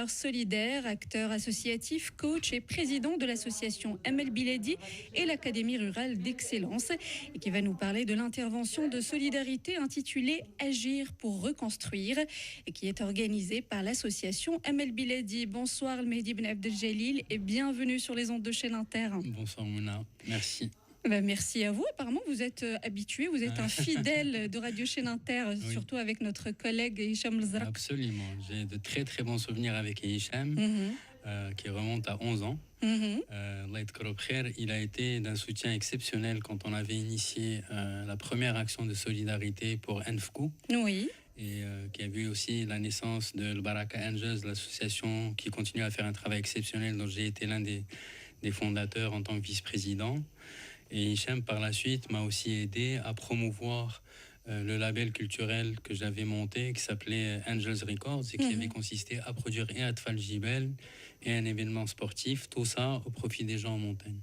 entrepreneur solidaire, acteur associatif, coach et président de l'association ML Biladi et l'Académie rurale d'excellence, et qui va nous parler de l'intervention de solidarité intitulée Agir pour reconstruire, et qui est organisée par l'association ML Biladi. Bonsoir Mehdi Ben Abdeljalil et bienvenue sur les ondes de Chaîne Inter. Bonsoir Mouna, merci. Merci à vous. Apparemment, vous êtes habitué, vous êtes un fidèle de Radio Chaîne Inter, oui. Surtout avec notre collègue Hicham Lzrak. Absolument. J'ai de très très bons souvenirs avec Hicham, qui remonte à 11 ans. Il a été d'un soutien exceptionnel quand on avait initié la première action de solidarité pour Enfkou. Oui. Et qui a vu aussi la naissance de l'Baraka Angels, l'association qui continue à faire un travail exceptionnel, dont j'ai été l'un des fondateurs en tant que vice-président. Et Hicham, par la suite, m'a aussi aidé à promouvoir le label culturel que j'avais monté, qui s'appelait Angels Records, et qui avait consisté à produire et Atfal Jibel et un événement sportif, tout ça au profit des gens en montagne.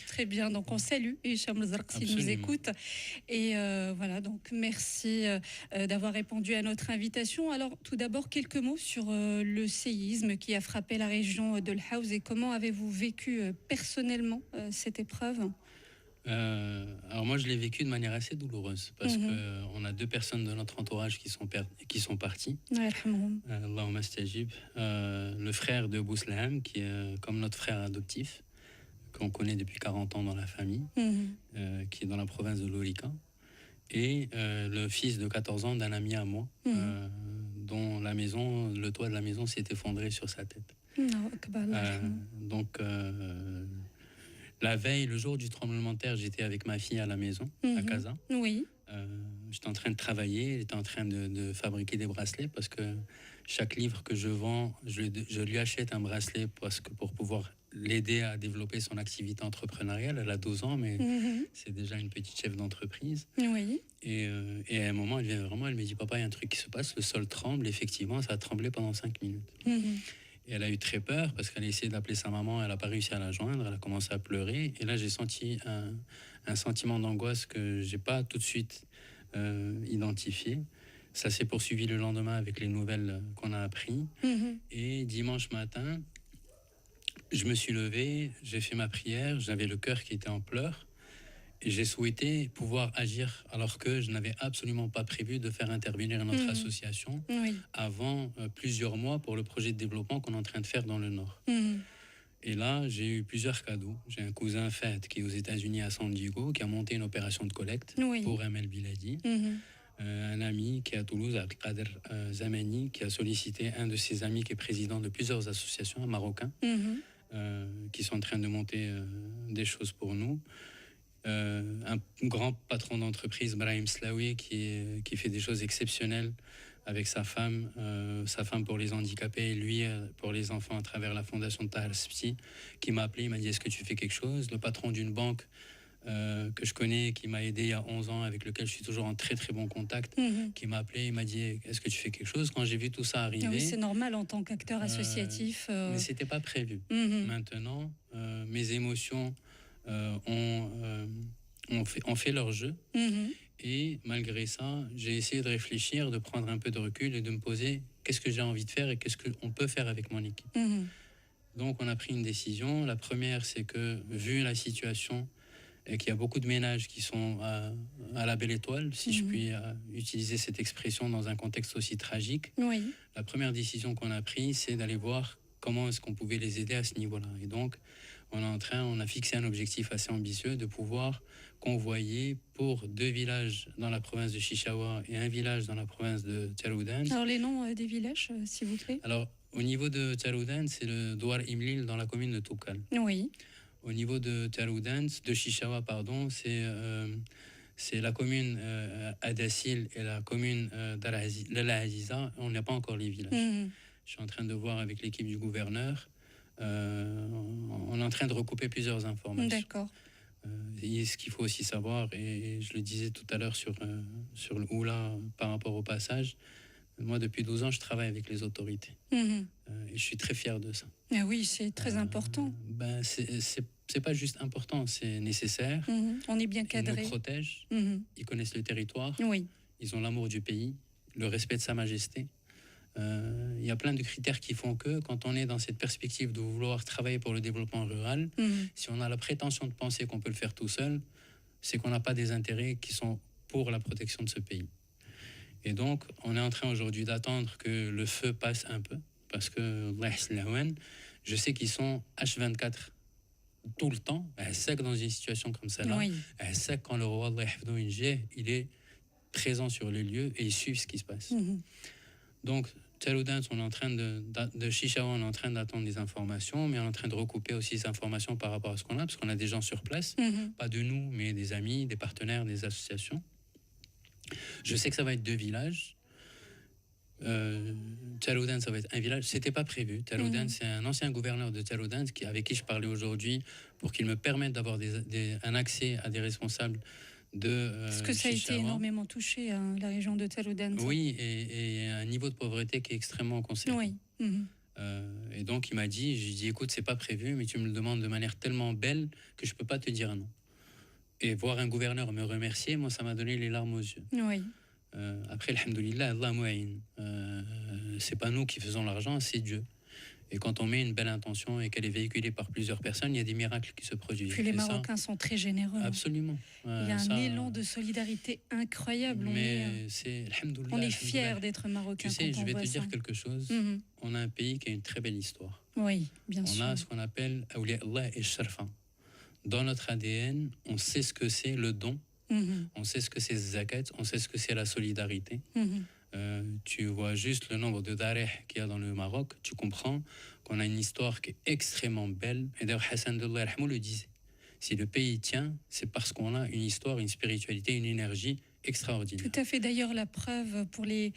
Très bien, donc on salue Hicham Lzrak s'il nous écoute. Et voilà, donc merci d'avoir répondu à notre invitation. Alors tout d'abord, quelques mots sur le séisme qui a frappé la région de l'Haouz, et comment avez-vous vécu personnellement cette épreuve ? Alors moi je l'ai vécu de manière assez douloureuse parce que on a 2 personnes de notre entourage qui sont parties. Allahumma stajib. Le frère de Bouslaham, qui est comme notre frère adoptif, qu'on connaît depuis 40 ans dans la famille, qui est dans la province de Lorika, et le fils de 14 ans d'un ami à moi, dont le toit de la maison s'est effondré sur sa tête. Donc la veille, le jour du tremblement de terre, j'étais avec ma fille à la maison, à Casa. Oui. J'étais en train de travailler, j'étais en train de fabriquer des bracelets, parce que chaque livre que je vends, je lui achète un bracelet pour pouvoir l'aider à développer son activité entrepreneuriale. Elle a 12 ans, mais c'est déjà une petite chef d'entreprise. Oui. Et à un moment, elle me dit, papa, il y a un truc qui se passe, le sol tremble. Effectivement, ça a tremblé pendant 5 minutes. Et elle a eu très peur parce qu'elle a essayé d'appeler sa maman, elle n'a pas réussi à la joindre, elle a commencé à pleurer. Et là, j'ai senti un sentiment d'angoisse que je n'ai pas tout de suite identifié. Ça s'est poursuivi le lendemain avec les nouvelles qu'on a apprises. Et dimanche matin, je me suis levé, j'ai fait ma prière, j'avais le cœur qui était en pleurs. Et j'ai souhaité pouvoir agir alors que je n'avais absolument pas prévu de faire intervenir notre association avant plusieurs mois pour le projet de développement qu'on est en train de faire dans le Nord. Et là, j'ai eu plusieurs cadeaux. J'ai un cousin Fahd qui est aux États-Unis à San Diego, qui a monté une opération de collecte pour ML Biladi. Un ami qui est à Toulouse, Abdelkader Zamani, qui a sollicité un de ses amis qui est président de plusieurs associations, un Marocain, qui sont en train de monter des choses pour nous. Un grand patron d'entreprise, Brahim Slaoui, qui fait des choses exceptionnelles avec sa femme pour les handicapés, et lui pour les enfants à travers la fondation Tahar Spti, qui m'a appelé, il m'a dit, est-ce que tu fais quelque chose ? Le patron d'une banque que je connais, qui m'a aidé il y a 11 ans, avec lequel je suis toujours en très très bon contact, qui m'a appelé, il m'a dit, est-ce que tu fais quelque chose ? Quand j'ai vu tout ça arriver... Oui, c'est normal en tant qu'acteur associatif. Mais c'était pas prévu. Maintenant, mes émotions ont fait leur jeu. Et malgré ça, j'ai essayé de réfléchir, de prendre un peu de recul et de me poser qu'est-ce que j'ai envie de faire et qu'est-ce qu'on peut faire avec mon équipe. Donc on a pris une décision. La première, c'est que vu la situation et qu'il y a beaucoup de ménages qui sont à la belle étoile, si je puis utiliser cette expression dans un contexte aussi tragique, la première décision qu'on a prise, c'est d'aller voir comment est-ce qu'on pouvait les aider à ce niveau-là. Et donc, on a fixé un objectif assez ambitieux de pouvoir convoyer pour 2 villages dans la province de Chichaoua et un village dans la province de Tcharoudan. Alors, les noms des villages, s'il vous plaît. Alors, au niveau de Tcharoudan, c'est le Douar Imlil dans la commune de Toukal. Oui. Au niveau de Tcharoudan, de Chichaoua, pardon, c'est la commune Adassil et la commune Lala Aziza. On n'a pas encore les villages. Je suis en train de voir avec l'équipe du gouverneur. On est en train de recouper plusieurs informations. D'accord. Et ce qu'il faut aussi savoir, et je le disais tout à l'heure sur le Oula par rapport au passage, moi depuis 12 ans je travaille avec les autorités. Et je suis très fier de ça. Ah oui, c'est très important. C'est pas juste important, c'est nécessaire. On est bien cadré. Ils nous protègent, ils connaissent le territoire, oui. Ils ont l'amour du pays, le respect de sa majesté. Il y a plein de critères qui font que, quand on est dans cette perspective de vouloir travailler pour le développement rural, si on a la prétention de penser qu'on peut le faire tout seul, c'est qu'on n'a pas des intérêts qui sont pour la protection de ce pays. Et donc, on est en train aujourd'hui d'attendre que le feu passe un peu, parce que je sais qu'ils sont H24 tout le temps. C'est que dans une situation comme celle-là, c'est quand le roi il est présent sur les lieux et il suit ce qui se passe. Donc, Taloudans, on est en train de Chichawa, on est en train d'attendre des informations, mais on est en train de recouper aussi ces informations par rapport à ce qu'on a, parce qu'on a des gens sur place, pas de nous, mais des amis, des partenaires, des associations. Je sais que ça va être 2 villages. Taloudans, ça va être un village. C'était pas prévu. Taloudans, c'est un ancien gouverneur de Taloudans avec qui je parlais aujourd'hui pour qu'il me permette d'avoir un accès à des responsables de parce que ça a été énormément touché, hein, la région de Taloudans. Oui, et un niveau de pauvreté qui est extrêmement conséquent. Oui. Et donc il m'a dit, j'ai dit écoute, c'est pas prévu, mais tu me le demandes de manière tellement belle que je peux pas te dire non. Et voir un gouverneur me remercier, moi ça m'a donné les larmes aux yeux. Oui. Après, alhamdoulilah, Allah mou'in. C'est pas nous qui faisons l'argent, c'est Dieu. Et quand on met une belle intention et qu'elle est véhiculée par plusieurs personnes, il y a des miracles qui se produisent. Puis les Marocains sont très généreux. Absolument. Il y a un élan de solidarité incroyable. On est fiers d'être Marocains. Tu sais, je vais te dire quelque chose. On a un pays qui a une très belle histoire. Oui, bien sûr. On a ce qu'on appelle Awliya Allah et Sharfa. Dans notre ADN, on sait ce que c'est le don. On sait ce que c'est zakat, on sait ce que c'est la solidarité. Tu vois juste le nombre de dareh qu'il y a dans le Maroc, tu comprends qu'on a une histoire qui est extrêmement belle. Et d'ailleurs, Hassan Dollah le disait, si le pays tient, c'est parce qu'on a une histoire, une spiritualité, une énergie extraordinaire. Tout à fait. D'ailleurs, la preuve pour les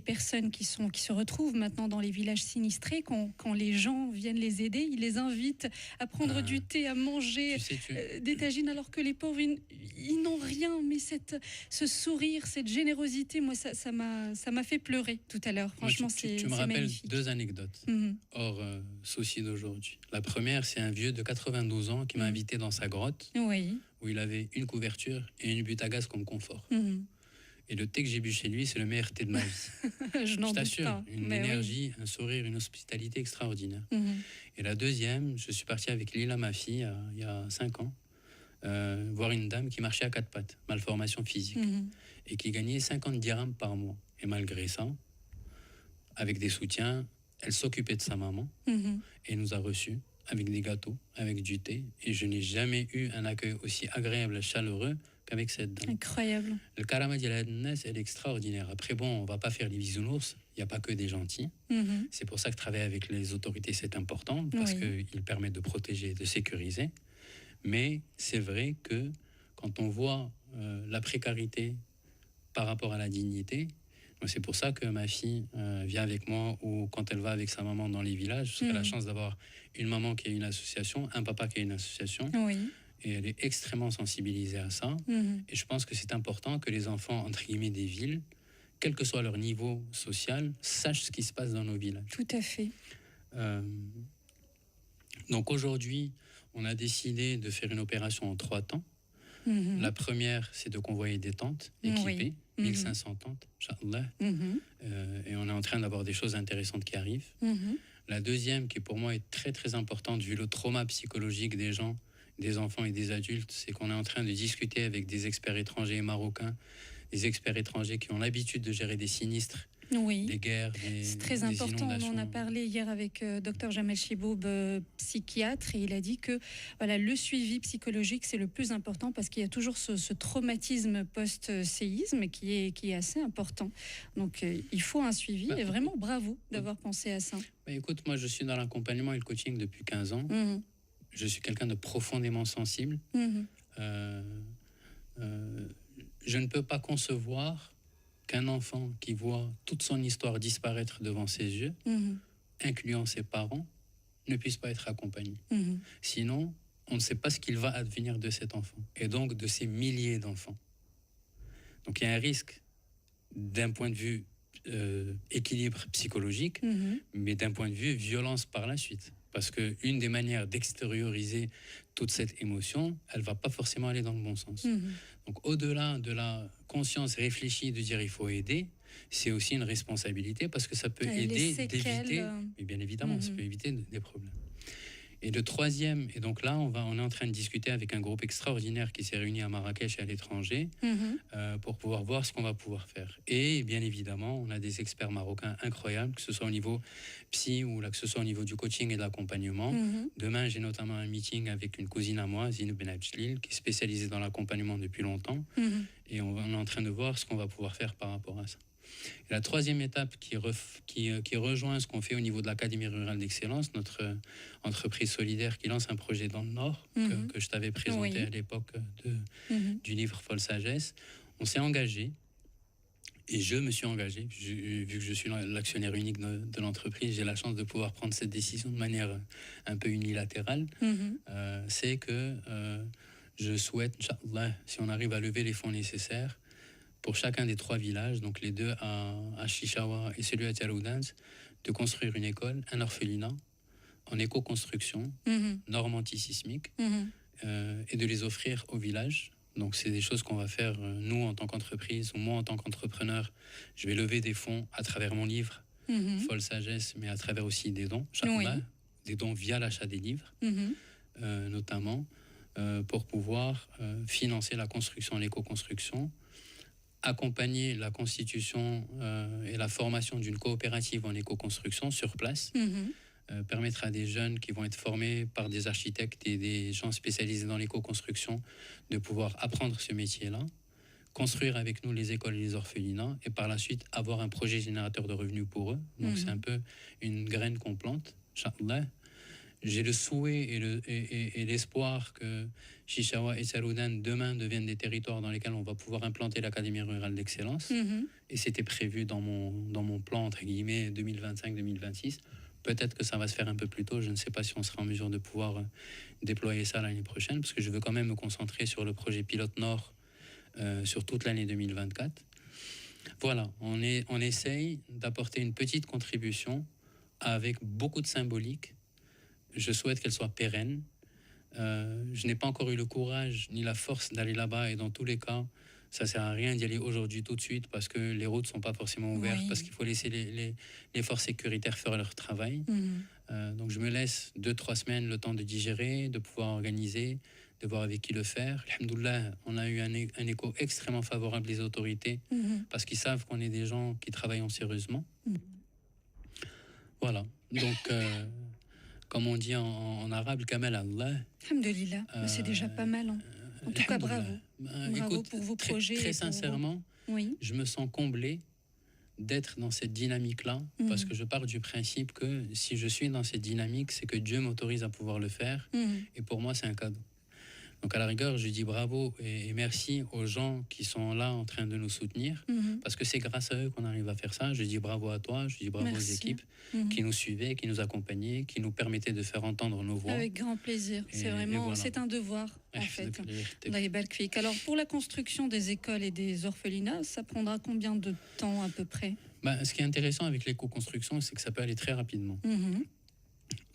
personnes qui se retrouvent maintenant dans les villages sinistrés, quand les gens viennent les aider, ils les invitent à prendre du thé, à manger des tagines, alors que les pauvres, ils n'ont rien. Mais ce sourire, cette générosité, moi, ça m'a fait pleurer tout à l'heure. Franchement, tu me rappelles 2 anecdotes hors souci d'aujourd'hui. La première, c'est un vieux de 92 ans qui m'a invité dans sa grotte. Oui. Où il avait une couverture et une butte à gaz comme confort. Et le thé que j'ai bu chez lui, c'est le meilleur thé de ma vie. Je t'assure, une énergie, un sourire, une hospitalité extraordinaire. Et la deuxième, je suis parti avec Lila, ma fille, il y a 5 ans, voir une dame qui marchait à 4 pattes, malformation physique, et qui gagnait 50 dirhams par mois. Et malgré ça, avec des soutiens, elle s'occupait de sa maman et nous a reçus avec des gâteaux, avec du thé. Et je n'ai jamais eu un accueil aussi agréable et chaleureux qu'avec cette dame. Incroyable. Le karama de la Hadnes, elle est extraordinaire. Après, bon, on va pas faire les bisounours. Il n'y a pas que des gentils. C'est pour ça que travailler avec les autorités, c'est important, parce qu'ils permettent de protéger, de sécuriser. Mais c'est vrai que quand on voit la précarité par rapport à la dignité, c'est pour ça que ma fille vient avec moi, ou quand elle va avec sa maman dans les villages, parce qu'elle a la chance d'avoir une maman qui a une association, un papa qui a une association, et elle est extrêmement sensibilisée à ça. Et je pense que c'est important que les enfants, entre guillemets, des villes, quel que soit leur niveau social, sachent ce qui se passe dans nos villages. Tout à fait. Donc aujourd'hui, on a décidé de faire une opération en 3 temps. La première, c'est de convoyer des tentes équipées, 1500 tentes, Inch'Allah. Et on est en train d'avoir des choses intéressantes qui arrivent. La deuxième, qui pour moi est très très importante, vu le trauma psychologique des gens, des enfants et des adultes, c'est qu'on est en train de discuter avec des experts étrangers marocains, des experts étrangers qui ont l'habitude de gérer des sinistres, des guerres, c'est très important. On en a parlé hier avec Dr Jamel Chiboub, psychiatre, et il a dit que voilà, le suivi psychologique, c'est le plus important, parce qu'il y a toujours ce traumatisme post-séisme qui est assez important. Donc il faut un suivi, et vraiment bravo d'avoir pensé à ça. Écoute, moi je suis dans l'accompagnement et le coaching depuis 15 ans. Je suis quelqu'un de profondément sensible. Je ne peux pas concevoir qu'un enfant qui voit toute son histoire disparaître devant ses yeux, incluant ses parents, ne puisse pas être accompagné. Sinon, on ne sait pas ce qu'il va advenir de cet enfant, et donc de ces milliers d'enfants. Donc il y a un risque d'un point de vue équilibre psychologique, mais d'un point de vue violence par la suite. Parce qu'une des manières d'extérioriser toute cette émotion, elle ne va pas forcément aller dans le bon sens. Donc au-delà de la conscience réfléchie de dire il faut aider, c'est aussi une responsabilité parce que ça peut les aider séquelles, d'éviter, mais bien évidemment, ça peut éviter des problèmes. Et le troisième, et donc là, on est en train de discuter avec un groupe extraordinaire qui s'est réuni à Marrakech et à l'étranger pour pouvoir voir ce qu'on va pouvoir faire. Et bien évidemment, on a des experts marocains incroyables, que ce soit au niveau psy ou là, que ce soit au niveau du coaching et de l'accompagnement. Demain, j'ai notamment un meeting avec une cousine à moi, Zine Benabchlil, qui est spécialisée dans l'accompagnement depuis longtemps. Et on est en train de voir ce qu'on va pouvoir faire par rapport à ça. Et la troisième étape qui rejoint ce qu'on fait au niveau de l'Académie rurale d'excellence, notre entreprise solidaire qui lance un projet dans le Nord, que je t'avais présenté à l'époque du livre Folle Sagesse. On s'est engagé, et je me suis engagé, vu que je suis l'actionnaire unique de l'entreprise, j'ai la chance de pouvoir prendre cette décision de manière un peu unilatérale. C'est que je souhaite, Inch'Allah, si on arrive à lever les fonds nécessaires, pour chacun des 3 villages, donc les 2 à Chichawa et celui à Tiaroudans, de construire une école, un orphelinat, en éco-construction, normes antisismiques, et de les offrir au village. Donc c'est des choses qu'on va faire, nous en tant qu'entreprise, ou moi en tant qu'entrepreneur. Je vais lever des fonds à travers mon livre, Folle Sagesse, mais à travers aussi des dons, des dons via l'achat des livres, notamment, pour pouvoir financer la construction, l'éco-construction, accompagner la constitution et la formation d'une coopérative en éco-construction sur place, permettre à des jeunes qui vont être formés par des architectes et des gens spécialisés dans l'éco-construction de pouvoir apprendre ce métier-là, construire avec nous les écoles et les orphelinats et par la suite avoir un projet générateur de revenus pour eux. Donc c'est un peu une graine qu'on plante, Inch'Allah. J'ai le souhait et l'espoir que Chichawa et Saroudan demain deviennent des territoires dans lesquels on va pouvoir implanter l'Académie rurale d'excellence. Et c'était prévu dans mon plan, entre guillemets, 2025-2026. Peut-être que ça va se faire un peu plus tôt. Je ne sais pas si on sera en mesure de pouvoir déployer ça l'année prochaine, parce que je veux quand même me concentrer sur le projet Pilote Nord sur toute l'année 2024. Voilà, on essaye d'apporter une petite contribution avec beaucoup de symbolique. Je souhaite qu'elle soit pérenne. Je n'ai pas encore eu le courage ni la force d'aller là-bas, et dans tous les cas, ça ne sert à rien d'y aller aujourd'hui tout de suite parce que les routes ne sont pas forcément ouvertes, parce qu'il faut laisser les forces sécuritaires faire leur travail. Donc je me laisse 2-3 semaines le temps de digérer, de pouvoir organiser, de voir avec qui le faire. Alhamdoulilah, on a eu un écho extrêmement favorable des autorités parce qu'ils savent qu'on est des gens qui travaillent sérieusement. Voilà, donc... comme on dit en arabe, Kamal Allah. Alhamdulillah, c'est déjà pas mal. En tout cas, bravo. Bravo pour vos projets. Très sincèrement, je me sens comblé d'être dans cette dynamique-là, parce que je pars du principe que si je suis dans cette dynamique, c'est que Dieu m'autorise à pouvoir le faire, et pour moi, c'est un cadeau. Donc à la rigueur, je dis bravo et merci aux gens qui sont là en train de nous soutenir, parce que c'est grâce à eux qu'on arrive à faire ça. Je dis bravo à toi, je dis bravo aux équipes qui nous suivaient, qui nous accompagnaient, qui nous permettaient de faire entendre nos voix. Avec grand plaisir. C'est vraiment, voilà. C'est un devoir en fait. Alors pour la construction des écoles et des orphelinats, ça prendra combien de temps à peu près? Ce qui est intéressant avec l'éco-construction, c'est que ça peut aller très rapidement.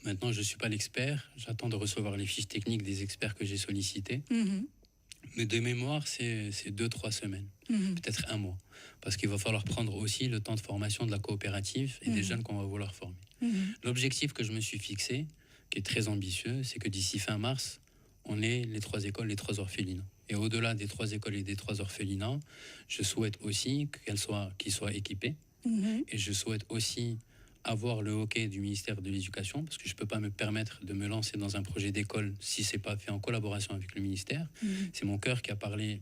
Maintenant, je ne suis pas l'expert. J'attends de recevoir les fiches techniques des experts que j'ai sollicités. Mais de mémoire, c'est 2-3 semaines, peut-être 1 mois. Parce qu'il va falloir prendre aussi le temps de formation de la coopérative et des jeunes qu'on va vouloir former. L'objectif que je me suis fixé, qui est très ambitieux, c'est que d'ici fin mars, on ait les 3 écoles, les 3 orphelinats. Et au-delà des 3 écoles et des 3 orphelinats, je souhaite aussi qu'ils soient équipés. Et je souhaite aussi avoir le hockey du ministère de l'Éducation, parce que je ne peux pas me permettre de me lancer dans un projet d'école si ce n'est pas fait en collaboration avec le ministère. C'est mon cœur qui a parlé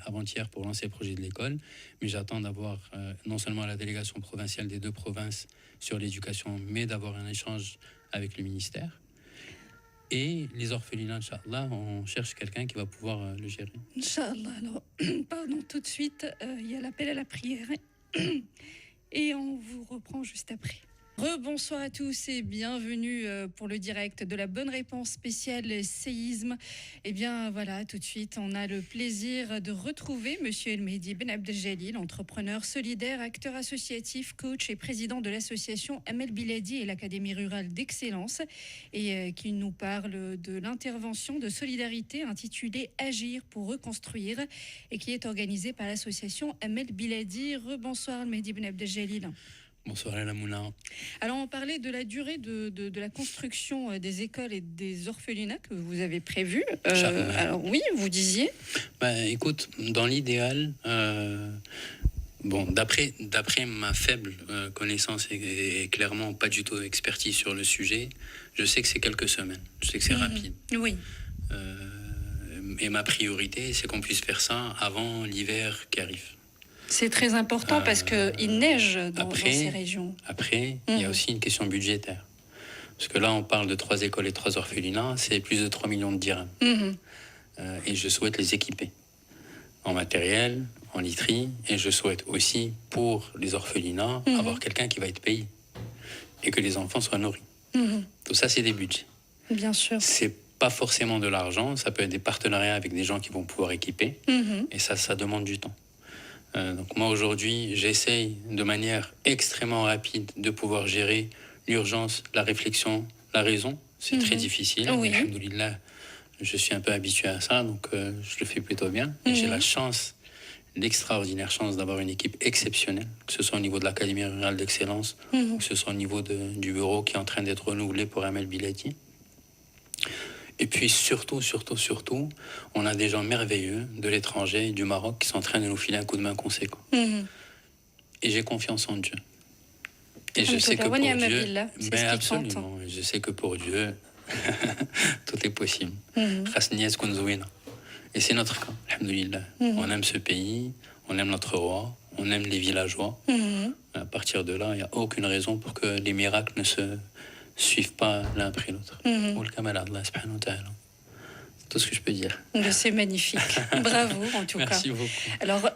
avant-hier pour lancer le projet de l'école, mais j'attends d'avoir non seulement la délégation provinciale des 2 provinces sur l'éducation, mais d'avoir un échange avec le ministère. Et les orphelinats, Inch'Allah, on cherche quelqu'un qui va pouvoir le gérer. Inch'Allah. Alors, pardon, tout de suite, il y a l'appel à la prière. Et on vous reprend juste après. Rebonsoir à tous et bienvenue pour le direct de la bonne réponse spéciale séisme. Et bien voilà, tout de suite, on a le plaisir de retrouver Monsieur El Mehdi Ben Abdeljalil, entrepreneur solidaire, acteur associatif, coach et président de l'association Amel Biladi et l'Académie rurale d'excellence, et qui nous parle de l'intervention de solidarité intitulée Agir pour reconstruire et qui est organisée par l'association Amel Biladi. Rebonsoir El Mehdi Ben Abdeljalil. Bonsoir Alain Moulin. Alors, on parlait de la durée de la construction des écoles et des orphelinats que vous avez prévu. Alors oui, vous disiez. Écoute, dans l'idéal, d'après ma faible connaissance et clairement pas du tout expertise sur le sujet, je sais que c'est quelques semaines. Je sais que c'est rapide. Oui. Et ma priorité, c'est qu'on puisse faire ça avant l'hiver qui arrive. C'est très important parce qu'il neige dans ces régions. Après, il y a aussi une question budgétaire. Parce que là, on parle de 3 écoles et 3 orphelinats, c'est plus de 3 millions de dirhams. Et je souhaite les équiper en matériel, en literie, et je souhaite aussi, pour les orphelinats, avoir quelqu'un qui va être payé et que les enfants soient nourris. Tout ça, c'est des budgets. Bien sûr. C'est pas forcément de l'argent, ça peut être des partenariats avec des gens qui vont pouvoir équiper, et ça demande du temps. Donc moi aujourd'hui, j'essaye de manière extrêmement rapide de pouvoir gérer l'urgence, la réflexion, la raison. C'est très difficile. Oui. Alhamdoulilah, je suis un peu habitué à ça, donc je le fais plutôt bien. Et j'ai la chance, l'extraordinaire chance d'avoir une équipe exceptionnelle, que ce soit au niveau de l'Académie rurale d'excellence, ou que ce soit au niveau du bureau qui est en train d'être renouvelé pour Amel Biladi. Et puis surtout, on a des gens merveilleux de l'étranger et du Maroc qui sont en train de nous filer un coup de main conséquent. Et j'ai confiance en Dieu. Et je sais que pour Dieu, mais absolument, je sais que pour Dieu, tout est possible. Et c'est notre cas, alhamdoulilah. On aime ce pays, on aime notre roi, on aime les villageois. À partir de là, il n'y a aucune raison pour que les miracles ne se suivent pas l'un après l'autre. C'est tout ce que je peux dire. C'est magnifique. Bravo, en tout cas. Merci beaucoup. Alors,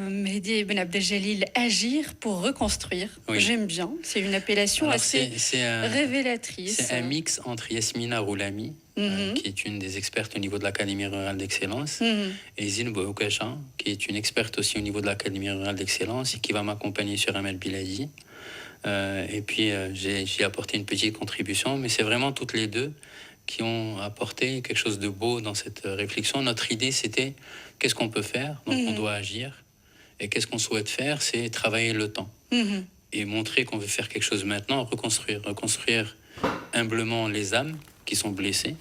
Mehdi Ben Abdeljalil, Agir pour reconstruire. Oui. J'aime bien. C'est une appellation assez révélatrice. C'est un mix entre Yasmina Roulami, qui est une des expertes au niveau de l'Académie rurale d'excellence, et Zine Boukacha, qui est une experte aussi au niveau de l'Académie rurale d'excellence et qui va m'accompagner sur Amel Biladi. Et puis j'ai apporté une petite contribution, mais c'est vraiment toutes les deux qui ont apporté quelque chose de beau dans cette réflexion. Notre idée, c'était qu'est-ce qu'on peut faire, donc on doit agir, et qu'est-ce qu'on souhaite faire, c'est travailler le temps et montrer qu'on veut faire quelque chose maintenant, reconstruire humblement les âmes qui sont blessées,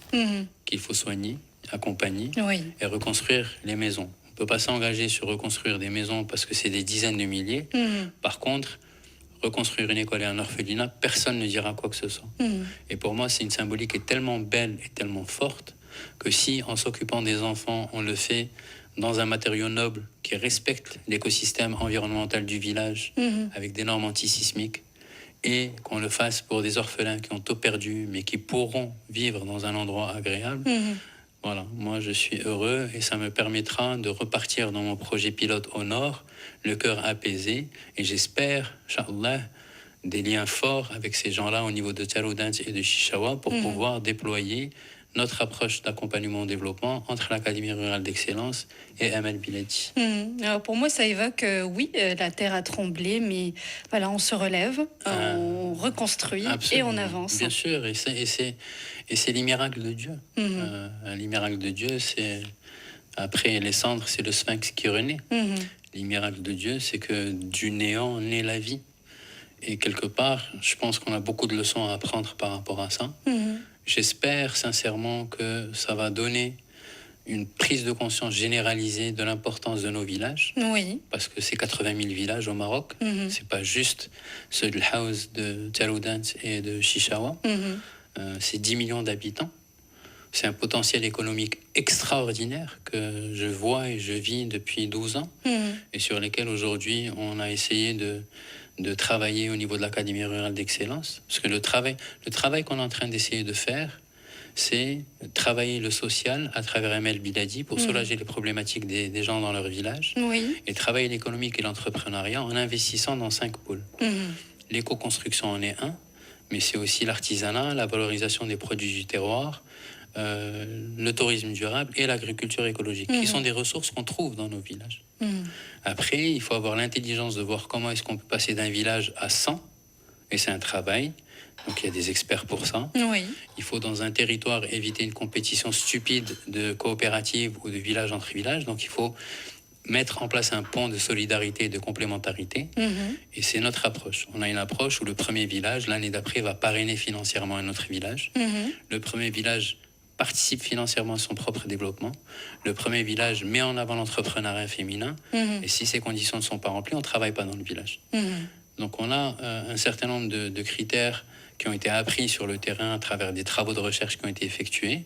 qu'il faut soigner, accompagner, et reconstruire les maisons. On ne peut pas s'engager sur reconstruire des maisons parce que c'est des dizaines de milliers. Par contre, reconstruire une école et un orphelinat, personne ne dira quoi que ce soit. Et pour moi, c'est une symbolique qui est tellement belle et tellement forte que si, en s'occupant des enfants, on le fait dans un matériau noble qui respecte l'écosystème environnemental du village, avec des normes antisismiques, et qu'on le fasse pour des orphelins qui ont tout perdu, mais qui pourront vivre dans un endroit agréable, voilà, moi je suis heureux et ça me permettra de repartir dans mon projet pilote au nord, le cœur apaisé, et j'espère, Inch'Allah, des liens forts avec ces gens-là au niveau de Taroudant et de Chichawa pour pouvoir déployer notre approche d'accompagnement au développement entre l'Académie rurale d'excellence et Amel Biladi. Alors pour moi, ça évoque, oui, la terre a tremblé, mais voilà, on se relève, on reconstruit. Absolument. Et on avance. Bien sûr, et c'est les miracles de Dieu. Les miracles de Dieu, c'est après les cendres, c'est le sphinx qui renaît. Les miracles de Dieu, c'est que du néant naît la vie. Et quelque part, je pense qu'on a beaucoup de leçons à apprendre par rapport à ça. J'espère sincèrement que ça va donner une prise de conscience généralisée de l'importance de nos villages. Parce que c'est 80 000 villages au Maroc. C'est pas juste ceux de Haouz, de Taroudant et de Chichawa. C'est 10 millions d'habitants. C'est un potentiel économique extraordinaire que je vois et je vis depuis 12 ans et sur lesquels aujourd'hui on a essayé de travailler au niveau de l'Académie rurale d'excellence. Parce que le travail qu'on est en train d'essayer de faire, c'est travailler le social à travers Amel Biladi pour soulager les problématiques des gens dans leur village et travailler l'économique et l'entrepreneuriat en investissant dans 5 pôles. L'éco-construction en est un, mais c'est aussi l'artisanat, la valorisation des produits du terroir, le tourisme durable et l'agriculture écologique, qui sont des ressources qu'on trouve dans nos villages. Après, il faut avoir l'intelligence de voir comment est-ce qu'on peut passer d'un village à 100, et c'est un travail. Donc il y a des experts pour ça. Oui. Il faut dans un territoire éviter une compétition stupide de coopératives ou de village entre villages. Donc il faut mettre en place un pont de solidarité et de complémentarité. Et c'est notre approche. On a une approche où le premier village, l'année d'après, va parrainer financièrement un autre village. Le premier village participe financièrement à son propre développement. Le premier village met en avant l'entrepreneuriat féminin. Et si ces conditions ne sont pas remplies, on ne travaille pas dans le village. Donc on a un certain nombre de critères qui ont été appris sur le terrain à travers des travaux de recherche qui ont été effectués.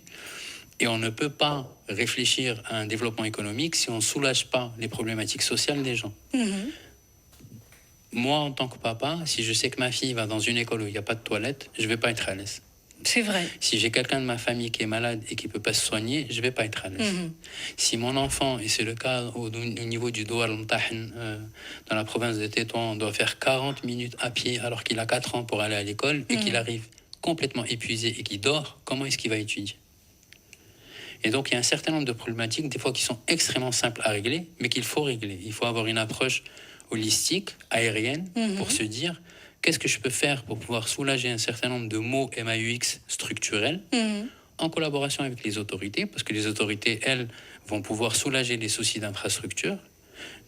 Et on ne peut pas réfléchir à un développement économique si on ne soulage pas les problématiques sociales des gens. Moi, en tant que papa, si je sais que ma fille va dans une école où il n'y a pas de toilette, je ne vais pas être à l'aise. C'est vrai. Si j'ai quelqu'un de ma famille qui est malade et qui ne peut pas se soigner, je ne vais pas être à l'aise. Si mon enfant, et c'est le cas au niveau du Douar al-Mtahin, dans la province de Tétouan, doit faire 40 minutes à pied alors qu'il a 4 ans pour aller à l'école et qu'il arrive complètement épuisé et qu'il dort, comment est-ce qu'il va étudier? Et donc, il y a un certain nombre de problématiques, des fois qui sont extrêmement simples à régler, mais qu'il faut régler. Il faut avoir une approche holistique, aérienne, pour se dire... Qu'est-ce que je peux faire pour pouvoir soulager un certain nombre de maux MAUX structurels en collaboration avec les autorités, parce que les autorités, elles, vont pouvoir soulager les soucis d'infrastructure.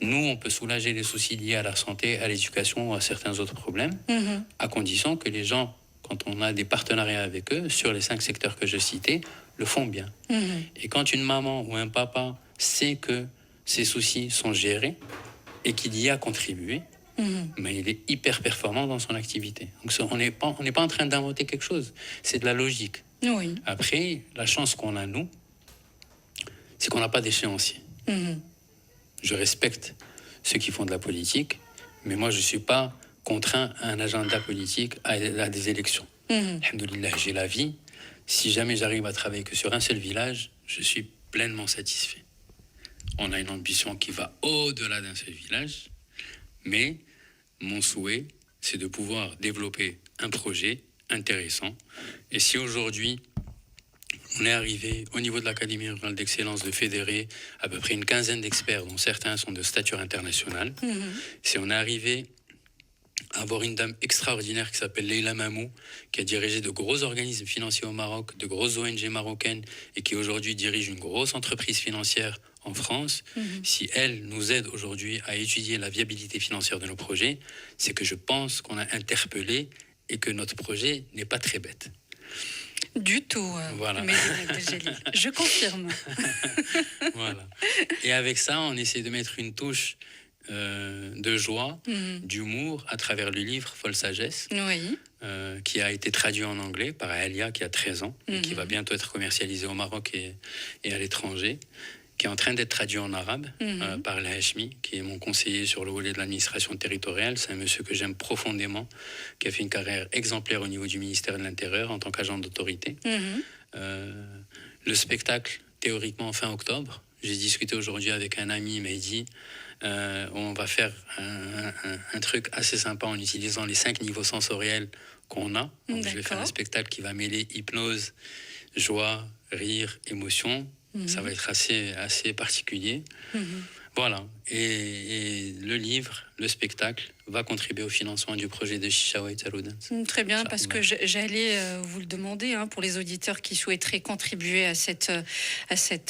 Nous, on peut soulager les soucis liés à la santé, à l'éducation ou à certains autres problèmes, à condition que les gens, quand on a des partenariats avec eux, sur les 5 secteurs que je citais, le font bien. Et quand une maman ou un papa sait que ces soucis sont gérés et qu'il y a contribué, mais il est hyper performant dans son activité. Donc on n'est pas en train d'inventer quelque chose, c'est de la logique. Oui. Après, la chance qu'on a, nous, c'est qu'on n'a pas d'échéancier. Je respecte ceux qui font de la politique, mais moi, je ne suis pas contraint à un agenda politique, à des élections. Alhamdoulilah, j'ai la vie. Si jamais j'arrive à travailler que sur un seul village, je suis pleinement satisfait. On a une ambition qui va au-delà d'un seul village, mais mon souhait, c'est de pouvoir développer un projet intéressant. Et si aujourd'hui, on est arrivé au niveau de l'Académie rurale d'excellence de fédérer à peu près une quinzaine d'experts, dont certains sont de stature internationale, si on est arrivé à avoir une dame extraordinaire qui s'appelle Leila Mamou, qui a dirigé de gros organismes financiers au Maroc, de grosses ONG marocaines, et qui aujourd'hui dirige une grosse entreprise financière en France, si elle nous aide aujourd'hui à étudier la viabilité financière de nos projets, c'est que je pense qu'on a interpellé et que notre projet n'est pas très bête. Du tout, voilà. Je confirme. Voilà. Et avec ça, on essaie de mettre une touche de joie, d'humour à travers le livre Folle Sagesse, qui a été traduit en anglais par Alia, qui a 13 ans, et qui va bientôt être commercialisé au Maroc et à l'étranger, qui est en train d'être traduit en arabe par la Hashmi, qui est mon conseiller sur le volet de l'administration territoriale. C'est un monsieur que j'aime profondément, qui a fait une carrière exemplaire au niveau du ministère de l'Intérieur en tant qu'agent d'autorité. Le spectacle, théoriquement, fin octobre. J'ai discuté aujourd'hui avec un ami, il m'a dit on va faire un truc assez sympa en utilisant les 5 niveaux sensoriels qu'on a. Donc, je vais faire un spectacle qui va mêler hypnose, joie, rire, émotion. Ça va être assez particulier. Voilà. Et le livre, le spectacle, va contribuer au financement du projet de Chichawa et Taroudant. Très bien, parce que j'allais vous le demander, pour les auditeurs qui souhaiteraient contribuer à cette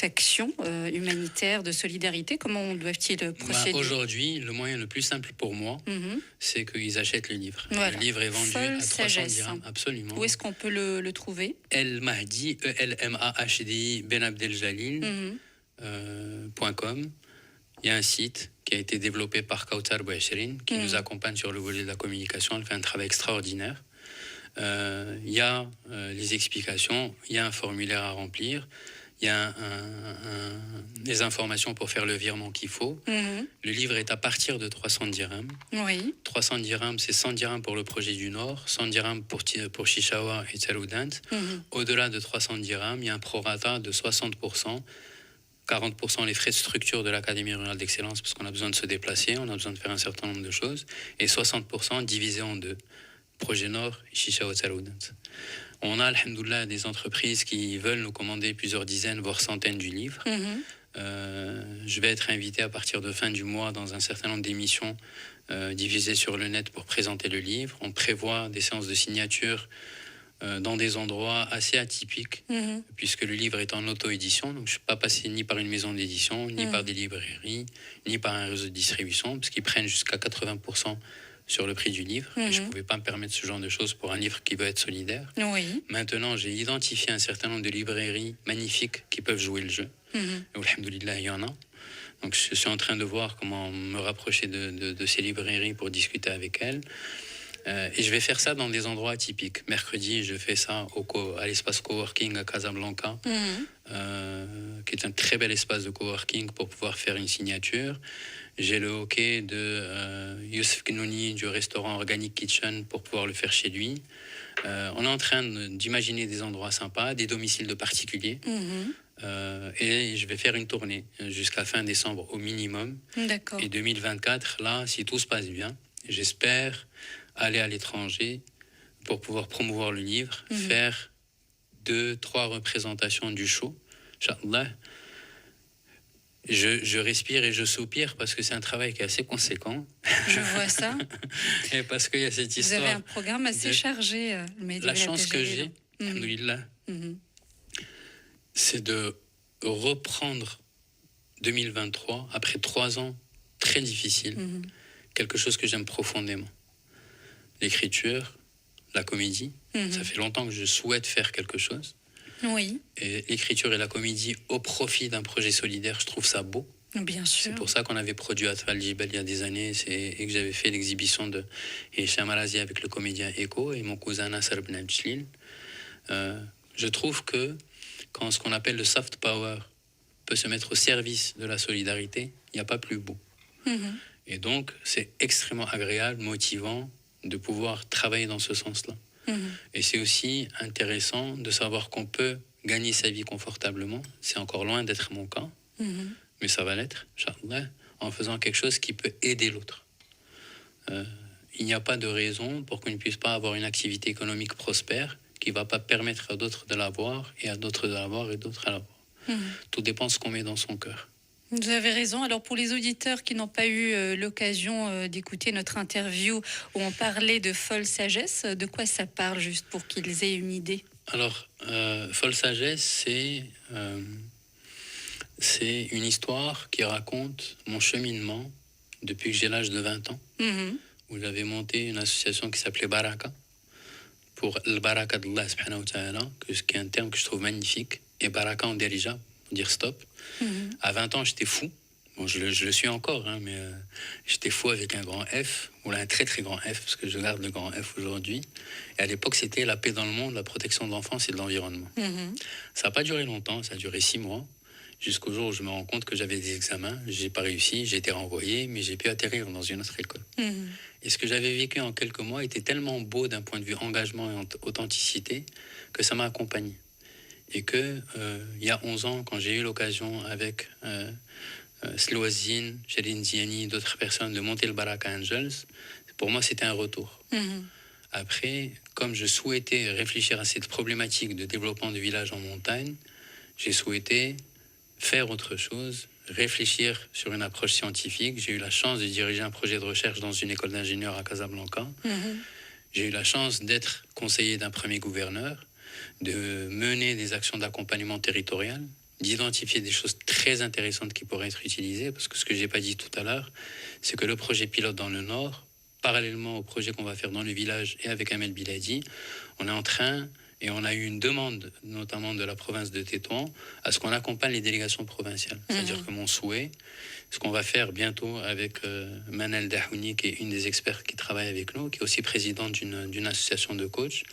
action humanitaire de solidarité, comment doivent-ils procéder? Aujourd'hui, le moyen le plus simple pour moi, c'est qu'ils achètent le livre. Voilà. Le livre est vendu à 300 dirhams. Absolument. Où est-ce qu'on peut le trouver? El Mahdi, ELMAHDI, Ben Abdeljalil, .com. Il y a un site qui a été développé par Kautar Bouachrin, qui nous accompagne sur le volet de la communication. Elle fait un travail extraordinaire. Il y a les explications, il y a un formulaire à remplir, il y a des informations pour faire le virement qu'il faut. Le livre est à partir de 300 dirhams. 300 dirhams, c'est 100 dirhams pour le projet du Nord, 100 dirhams pour Chichawa et Taroudant. Au-delà de 300 dirhams, il y a un prorata de 60% 40% les frais de structure de l'Académie rurale d'excellence, parce qu'on a besoin de se déplacer, on a besoin de faire un certain nombre de choses, et 60% divisé en deux. Projet Nord, Chicha Otsaloudat. On a, alhamdoulilah, des entreprises qui veulent nous commander plusieurs dizaines, voire centaines du livre. Je vais être invité à partir de fin du mois dans un certain nombre d'émissions diffusées sur le net pour présenter le livre. On prévoit des séances de signature dans des endroits assez atypiques, puisque le livre est en auto-édition. Donc je ne suis pas passé ni par une maison d'édition, ni par des librairies, ni par un réseau de distribution, parce qu'ils prennent jusqu'à 80% sur le prix du livre. Et je ne pouvais pas me permettre ce genre de choses pour un livre qui veut être solidaire. Oui. Maintenant, j'ai identifié un certain nombre de librairies magnifiques qui peuvent jouer le jeu. Et alhamdoulilah, il y en a. Donc je suis en train de voir comment me rapprocher de ces librairies pour discuter avec elles. Et je vais faire ça dans des endroits atypiques. Mercredi, je fais ça à l'espace coworking à Casablanca, qui est un très bel espace de coworking pour pouvoir faire une signature. J'ai le hockey de Youssef Kenouni du restaurant Organic Kitchen pour pouvoir le faire chez lui. On est en train d'imaginer des endroits sympas, des domiciles de particuliers. Et je vais faire une tournée jusqu'à fin décembre au minimum. D'accord. Et 2024, là, si tout se passe bien, j'espère aller à l'étranger pour pouvoir promouvoir le livre, faire 2-3 représentations du show. Inch'Allah. Je respire et je soupire parce que c'est un travail qui est assez conséquent. Je vois ça. Et parce qu'il y a cette histoire. Vous avez un programme assez chargé. La chance que j'ai, alhamdoulilah, c'est de reprendre 2023, après 3 ans très difficiles, quelque chose que j'aime profondément. L'écriture, la comédie. Ça fait longtemps que je souhaite faire quelque chose. Oui. Et l'écriture et la comédie au profit d'un projet solidaire, je trouve ça beau. Bien sûr. C'est pour ça qu'on avait produit Atfal Jibel il y a des années et que j'avais fait l'exhibition de Hicham Arazi avec le comédien Eko et mon cousin Nasser Ben Abdjlil. Je trouve que quand ce qu'on appelle le soft power peut se mettre au service de la solidarité, il n'y a pas plus beau. Et donc, c'est extrêmement agréable, motivant de pouvoir travailler dans ce sens-là. Et c'est aussi intéressant de savoir qu'on peut gagner sa vie confortablement. C'est encore loin d'être mon cas, mais ça va l'être, Inch'Allah, en faisant quelque chose qui peut aider l'autre. Il n'y a pas de raison pour qu'on ne puisse pas avoir une activité économique prospère qui ne va pas permettre à d'autres de l'avoir, et à d'autres de l'avoir, et d'autres à l'avoir. Tout dépend de ce qu'on met dans son cœur. Vous avez raison. Alors pour les auditeurs qui n'ont pas eu l'occasion d'écouter notre interview où on parlait de folle sagesse, de quoi ça parle juste pour qu'ils aient une idée? Alors, folle sagesse, c'est une histoire qui raconte mon cheminement depuis que j'ai l'âge de 20 ans, où j'avais monté une association qui s'appelait Baraka, pour le Baraka d'Allah subhanahu wa ta'ala, qui est un terme que je trouve magnifique, et Baraka en dérija, dire stop. À 20 ans, j'étais fou. Bon, je le suis encore, hein, mais j'étais fou avec un grand F, ou là un très très grand F, parce que je garde le grand F aujourd'hui. Et à l'époque, c'était la paix dans le monde, la protection de l'enfance et de l'environnement. Ça n'a pas duré longtemps, ça a duré 6 mois, jusqu'au jour où je me rends compte que j'avais des examens, j'ai pas réussi, j'ai été renvoyé, mais j'ai pu atterrir dans une autre école. Et ce que j'avais vécu en quelques mois était tellement beau d'un point de vue engagement et authenticité que ça m'a accompagné. Et que, il y a 11 ans, quand j'ai eu l'occasion avec Sloazine, Chéline Ziani, d'autres personnes de monter le Baraka Angels, pour moi c'était un retour. Après, comme je souhaitais réfléchir à cette problématique de développement de villages en montagne, j'ai souhaité faire autre chose, réfléchir sur une approche scientifique. J'ai eu la chance de diriger un projet de recherche dans une école d'ingénieurs à Casablanca. J'ai eu la chance d'être conseiller d'un premier gouverneur, de mener des actions d'accompagnement territorial, d'identifier des choses très intéressantes qui pourraient être utilisées, parce que ce que je n'ai pas dit tout à l'heure, c'est que le projet pilote dans le Nord, parallèlement au projet qu'on va faire dans le village et avec Amel Biladi, on est en train, et on a eu une demande, notamment de la province de Tétouan, à ce qu'on accompagne les délégations provinciales. C'est-à-dire que mon souhait, ce qu'on va faire bientôt avec Manel Dahouni, qui est une des experts qui travaille avec nous, qui est aussi présidente d'une association de coachs,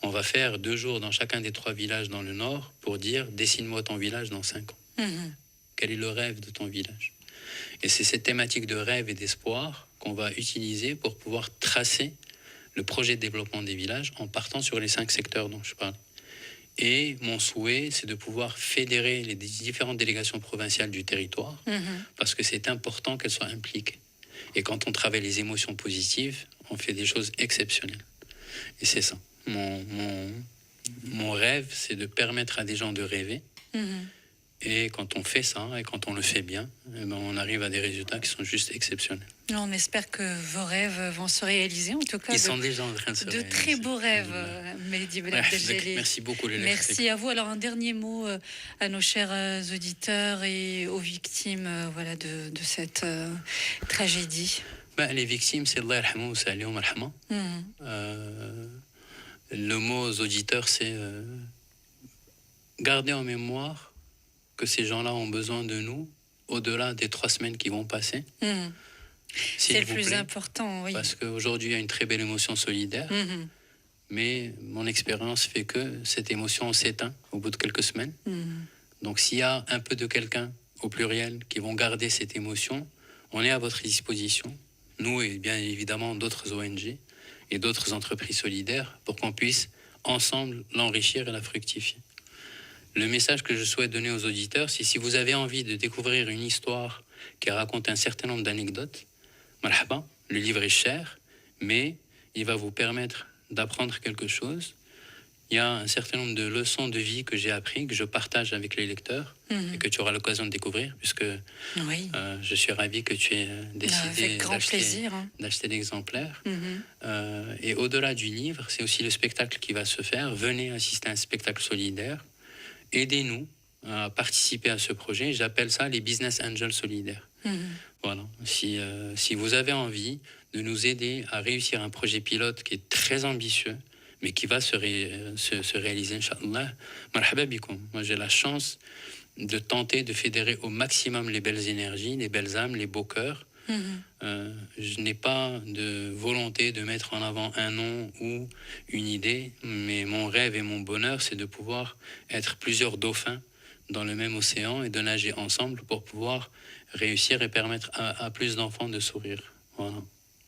on va faire 2 jours dans chacun des 3 villages dans le Nord pour dire « Dessine-moi ton village dans 5 ans ». Quel est le rêve de ton village? Et c'est cette thématique de rêve et d'espoir qu'on va utiliser pour pouvoir tracer le projet de développement des villages en partant sur les 5 secteurs dont je parle. Et mon souhait, c'est de pouvoir fédérer les différentes délégations provinciales du territoire, parce que c'est important qu'elles soient impliquées. Et quand on travaille les émotions positives, on fait des choses exceptionnelles. Et c'est ça. Mon rêve, c'est de permettre à des gens de rêver. Et quand on fait ça, et quand on le fait bien, eh ben on arrive à des résultats qui sont juste exceptionnels. On espère que vos rêves vont se réaliser, en tout cas. Ils sont déjà en train de se réaliser. De très beaux rêves, Mehdi Ben Abdeljalil. Merci beaucoup, les Merci à vous. Alors, un dernier mot à nos chers auditeurs et aux victimes voilà, de cette tragédie. Les victimes, c'est Allah yarhamou ou c'est alayhum al-rahma. Le mot aux auditeurs, c'est garder en mémoire que ces gens-là ont besoin de nous au-delà des 3 semaines qui vont passer. C'est le plus important, oui. Parce qu'aujourd'hui, il y a une très belle émotion solidaire, mais mon expérience fait que cette émotion s'éteint au bout de quelques semaines. Donc s'il y a un peu de quelqu'un, au pluriel, qui vont garder cette émotion, on est à votre disposition, nous et bien évidemment d'autres ONG et d'autres entreprises solidaires, pour qu'on puisse ensemble l'enrichir et la fructifier. Le message que je souhaite donner aux auditeurs, c'est si vous avez envie de découvrir une histoire qui raconte un certain nombre d'anecdotes, marhaba, le livre est cher, mais il va vous permettre d'apprendre quelque chose. Il y a un certain nombre de leçons de vie que j'ai appris, que je partage avec les lecteurs et que tu auras l'occasion de découvrir, puisque je suis ravi que tu aies décidé d'acheter l'exemplaire. Et au-delà du livre, c'est aussi le spectacle qui va se faire. Venez assister à un spectacle solidaire. Aidez-nous à participer à ce projet. J'appelle ça les business angels solidaires. Voilà. Si vous avez envie de nous aider à réussir un projet pilote qui est très ambitieux, mais qui va se réaliser, Inch'Allah, marhaba bikoum. Moi, j'ai la chance de tenter de fédérer au maximum les belles énergies, les belles âmes, les beaux cœurs. Je n'ai pas de volonté de mettre en avant un nom ou une idée, mais mon rêve et mon bonheur, c'est de pouvoir être plusieurs dauphins dans le même océan et de nager ensemble pour pouvoir réussir et permettre à plus d'enfants de sourire. Voilà.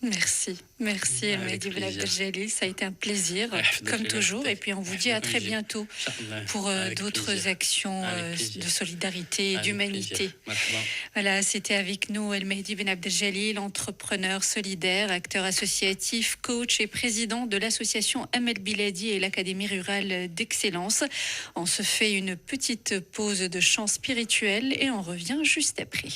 Merci Mehdi Ben Abdeljalil, ça a été un plaisir comme toujours, et puis on vous dit à très bientôt pour d'autres actions de solidarité et d'humanité. Voilà, c'était avec nous El Mehdi Ben Abdeljalil, entrepreneur solidaire, acteur associatif, coach et président de l'association Amel Biladi et l'Académie rurale d'excellence. On se fait une petite pause de chant spirituel et on revient juste après.